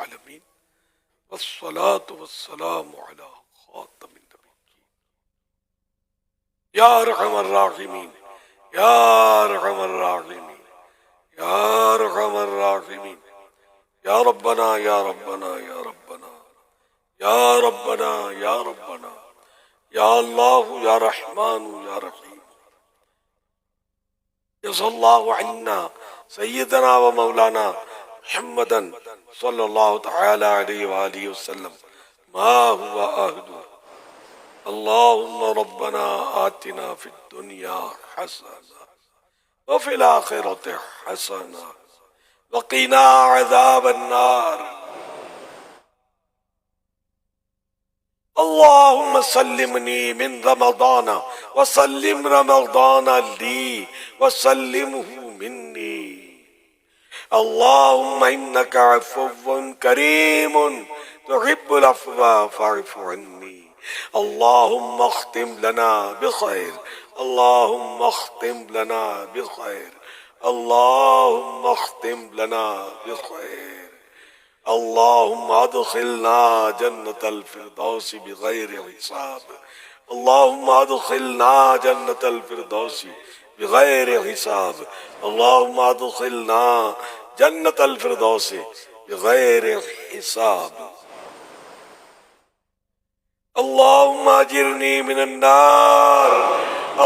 العالمین والصلاة والسلام علی خاتم النبیین یا ارحم الراحمین یا ارحم الراحمین یا ارحم الراحمین یا ربنا یا ربنا یا ربنا یا ربنا یا ربنا یا اللہ یا رحمان یا رحیم جزا اللہ عنا سیدنا و مولانا محمدا صلی اللہ تعالی علیہ وآلہ وسلم ما ہوا عہدہ اللہم ربنا آتنا فی الدنیا حسنہ وفی الآخرۃ حسنہ وقنا عذاب النار اللهم سلمني من رمضان وسلم رمضان لي وسلمه مني اللهم إنك عفو كريم تحب العفو فاعف عني اللهم اختم لنا بخير اللهم اختم لنا بخير اللهم اختم لنا بخير اللهم ادخلنا جنة الفردوس بغير حساب اللهم ادخلنا جنة الفردوس بغير حساب اللهم ادخلنا جنة الفردوس بغير حساب اللهم اجرني من النار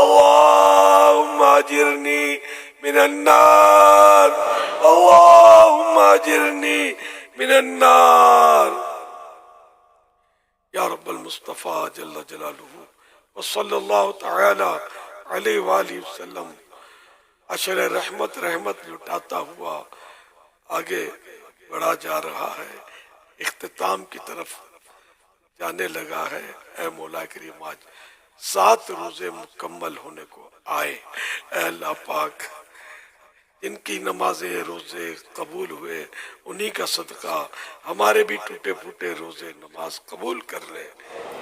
اللهم اجرني من النار اللهم اجرني من النار یا رب المصطفیٰ جل جلالہ وصلی اللہ تعالی علیہ وآلہ وسلم عشر رحمت لٹاتا ہوا آگے بڑھا جا رہا ہے، اختتام کی طرف جانے لگا ہے۔ اے مولا کریم آج 7 روزے مکمل ہونے کو آئے، اے اللہ پاک جن کی نمازیں روزے قبول ہوئے انہی کا صدقہ ہمارے بھی ٹوٹے پھوٹے روزے نماز قبول کر لے۔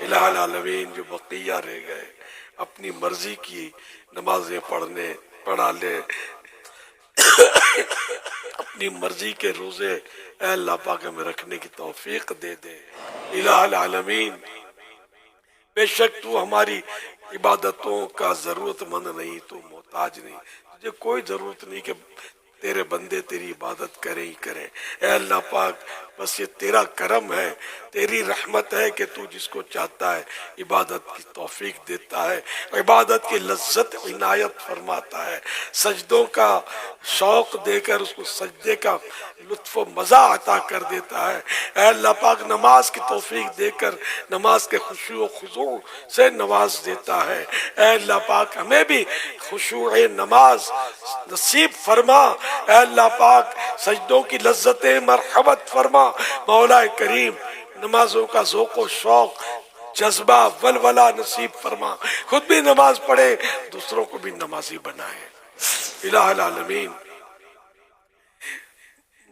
الہ العالمین جو بقیہ رہ گئے اپنی مرضی کی نمازیں پڑھا لے، اپنی مرضی کے روزے اے اللہ پاک ہمیں رکھنے کی توفیق دے دے۔ الہ العالمین بے شک تو ہماری عبادتوں کا ضرورت مند نہیں، تو محتاج نہیں، تجھے کوئی ضرورت نہیں کہ تیرے بندے تیری عبادت کریں ہی کریں۔ اے اللہ پاک بس یہ تیرا کرم ہے، تیری رحمت ہے کہ تو جس کو چاہتا ہے عبادت کی توفیق دیتا ہے، عبادت کی لذت عنایت فرماتا ہے، سجدوں کا شوق دے کر اس کو سجدے کا لطف و مزہ عطا کر دیتا ہے۔ اے اللہ پاک نماز کی توفیق دے کر نماز کے خشوع و خضوع سے نواز دیتا ہے۔ اے اللہ پاک ہمیں بھی خشوع نماز نصیب فرما۔ اے اللہ پاک سجدوں کی لذت مرحمت فرما۔ مولا کریم نمازوں کا ذوق و شوق جذبہ ولولہ نصیب فرما، خود بھی نماز پڑھے دوسروں کو بھی نمازی بنائے۔ الہ العالمین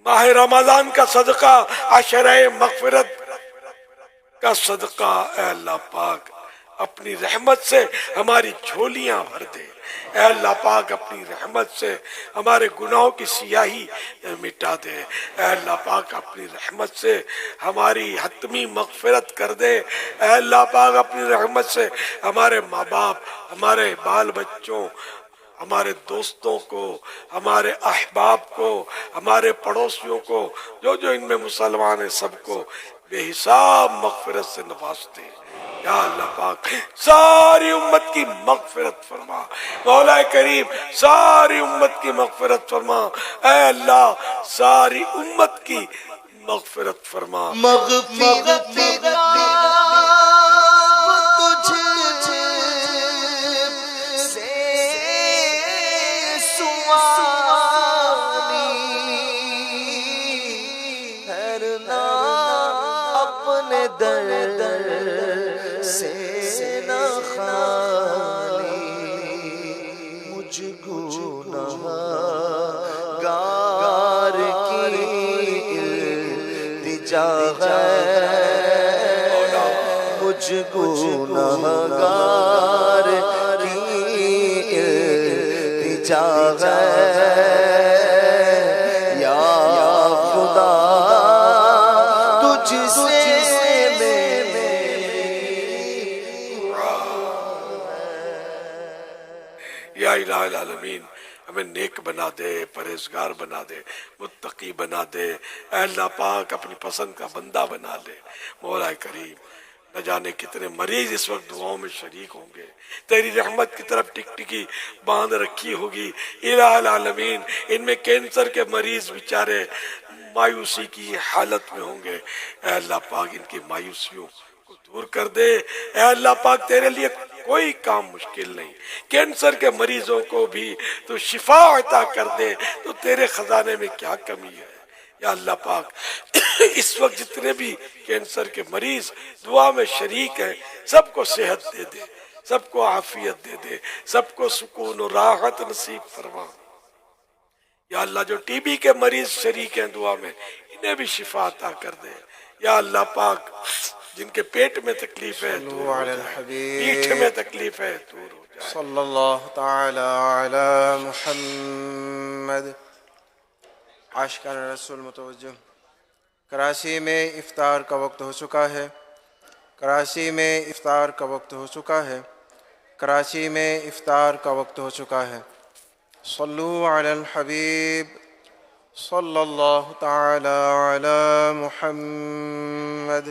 ماہ رمضان کا صدقہ، عشرہ مغفرت کا صدقہ، اے اللہ پاک اپنی رحمت سے ہماری جھولیاں بھر دے۔ اے اللہ پاک اپنی رحمت سے ہمارے گناہوں کی سیاہی مٹا دے۔ اے اللہ پاک اپنی رحمت سے ہماری حتمی مغفرت کر دے۔ اے اللہ پاک اپنی رحمت سے ہمارے ماں باپ، ہمارے بال بچوں، ہمارے دوستوں کو، ہمارے احباب کو، ہمارے پڑوسیوں کو، جو ان میں مسلمان ہیں سب کو بے حساب مغفرت سے نوازتے۔ یا اللہ پاک ساری امت کی مغفرت فرما، مولا کریم ساری امت کی مغفرت فرما۔ اے اللہ ساری امت کی مغفرت فرما۔ مغفرت مجھ گنہگار کی التجا ہے یا خدا الہ العالمین ہمیں نیک بنا دے، پرہیزگار بنا دے، متقی بنا دے، اے اللہ پاک اپنی پسند کا بندہ بنا لے۔ مولا کریم نہ جانے کتنے مریض اس وقت دعاؤں میں شریک ہوں گے، تیری رحمت کی طرف ٹک ٹکی باندھ رکھی ہوگی الہ العالمین۔ ان میں کینسر کے مریض بیچارے مایوسی کی حالت میں ہوں گے، اے اللہ پاک ان کی مایوسیوں کو دور کر دے۔ اے اللہ پاک تیرے لیے کوئی کام مشکل نہیں، کینسر کے مریضوں کو بھی تو شفا عطا کر دے، تو تیرے خزانے میں کیا کمی ہے یا اللہ پاک۔ اس وقت جتنے بھی کینسر کے مریض دعا میں شریک ہیں، سب کو صحت دے دے، سب کو عافیت دے دے، سب کو سکون و راحت نصیب فرما۔ یا اللہ جو ٹی بی کے مریض شریک ہیں دعا میں، انہیں بھی شفا عطا کر دے۔ یا اللہ پاک جن کے پیٹ میں تکلیف ہے دور ہو جائے، پیٹھ میں تکلیف ہے دور ہو جائے۔ صلی اللہ تعالی علی محمد۔ عاشقان رسول متوجہ، کراچی میں افطار کا وقت ہو چکا ہے، کراچی میں افطار کا وقت ہو چکا ہے، کراچی میں افطار کا وقت ہو چکا ہے۔ صلو علی الحبیب صلی اللہ تعالی علی محمد۔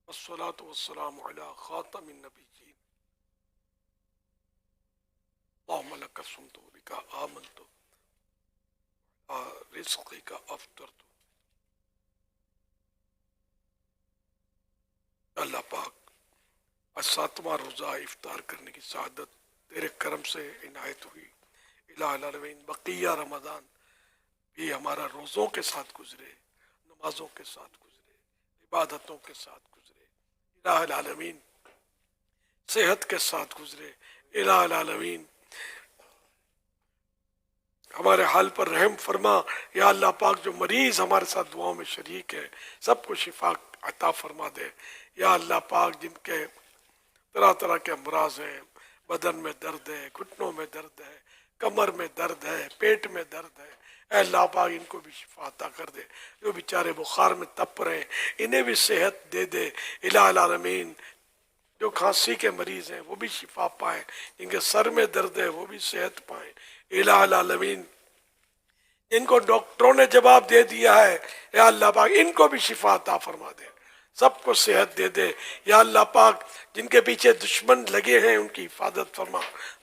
والصلاة والسلام على خاتم النبیین۔ اللہم لک صمت و بک آمنت رزقک افطرت۔ اللہ پاک آج 7واں روزہ افطار کرنے کی سعادت تیرے کرم سے عنایت ہوئی۔ الہ العالمین بقیہ رمضان بھی ہمارا روزوں کے ساتھ گزرے، نمازوں کے ساتھ گزرے، عبادتوں کے ساتھ گزرے، الہ العالمین صحت کے ساتھ گزرے۔ الہ العالمین ہمارے حال پر رحم فرما۔ یا اللہ پاک جو مریض ہمارے ساتھ دعاؤں میں شریک ہے، سب کو شفا عطا فرما دے۔ یا اللہ پاک جن کے طرح طرح کے امراض ہیں، بدن میں درد ہے، گھٹنوں میں درد ہے، کمر میں درد ہے، پیٹ میں درد ہے، اے اللہ پاک ان کو بھی شفا عطا کر دے۔ جو بیچارے بخار میں تپ رہے ہیں انہیں بھی صحت دے دے الہ العالمین۔ جو کھانسی کے مریض ہیں وہ بھی شفا پائیں، جن کے سر میں درد ہے وہ بھی صحت پائیں الہ العالمین۔ ان کو ڈاکٹروں نے جواب دے دیا ہے، یا اللہ پاک ان کو بھی شفا عطا فرما دے، سب کو صحت دے دے۔ یا اللہ پاک جن کے پیچھے دشمن لگے ہیں ان کی حفاظت فرما،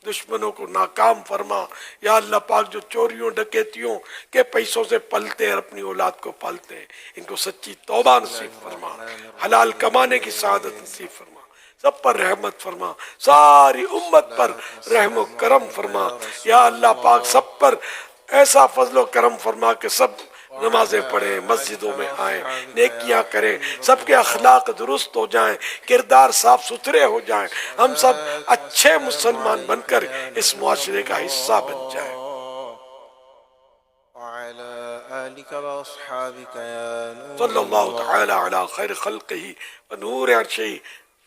دشمنوں کو ناکام فرما۔ یا اللہ پاک جو چوریوں ڈکیتیوں کے پیسوں سے پلتے ہیں اور اپنی اولاد کو پالتے ہیں، ان کو سچی توبہ نصیب فرما، حلال کمانے کی سعادت نصیب فرما، سب پر رحمت فرما، ساری امت پر رحم و کرم فرما۔ یا اللہ پاک سب پر ایسا فضل و کرم فرما کہ سب نمازیں پڑھیں، مسجدوں میں آئیں، نیکیاں کریں، سب کے اخلاق درست ہو جائیں، کردار صاف ستھرے ہو جائیں، ہم سب اچھے مسلمان بن کر اس معاشرے کا حصہ بن جائیں۔ وعلى آلك وأصحابك يا نور صلی اللہ تعالی علی خیر خلقہ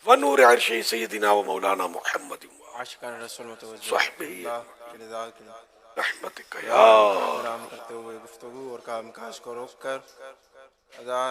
ونور عرشہ سیدنا و مولانا محمد عاشقان رسول متوجہ، صحبہ اللہ کے رضا کے لیے رحمتک یا کرام کرتے ہوئے گفتگو اور کام کاج کو روک کر اذان